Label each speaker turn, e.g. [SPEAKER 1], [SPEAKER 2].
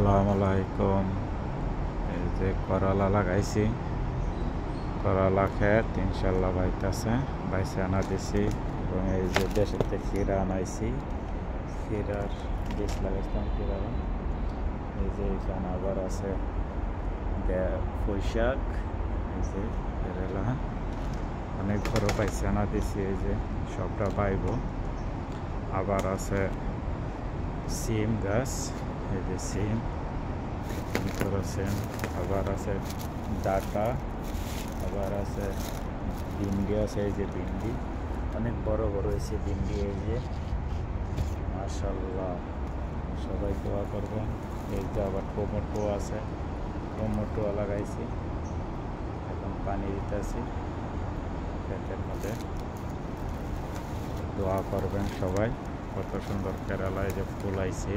[SPEAKER 1] আসসালামু আলাইকুম। এই যে করলা লাগাইছি, করলা ক্ষেত ইনশাল্লাহ বাইতেছে, বাইসে আনা দিছি। এবং এই যে দেশের থেকে ক্ষীরা আনাইছি, ক্ষীরার বীজ লাগাইছিলাম ক্ষীরার। এই যে এখানে আবার আছে পুঁই শাক, এই যে কেরেলা অনেক বড় বাইসে আনা দিছি। এই যে সবটা পাইব। আবার আছে সিম গাছ, এই যে সিম করেছেন। আবার আছে ডাটা, আবার আছে ভিন্ডি আছে, এই যে ভিন্ডি অনেক বড় বড় হয়েছে ভিন্ডি। এই যে মাশাল্লাহ, সবাই দোয়া করবেন। এই যে আবার টমেটো আছে, টমেটো লাগাইছি, এখন পানি দিতেছি ক্ষেতের মধ্যে। দোয়া করবেন সবাই। কত সুন্দর কেরালায় যে ফুল আইছে।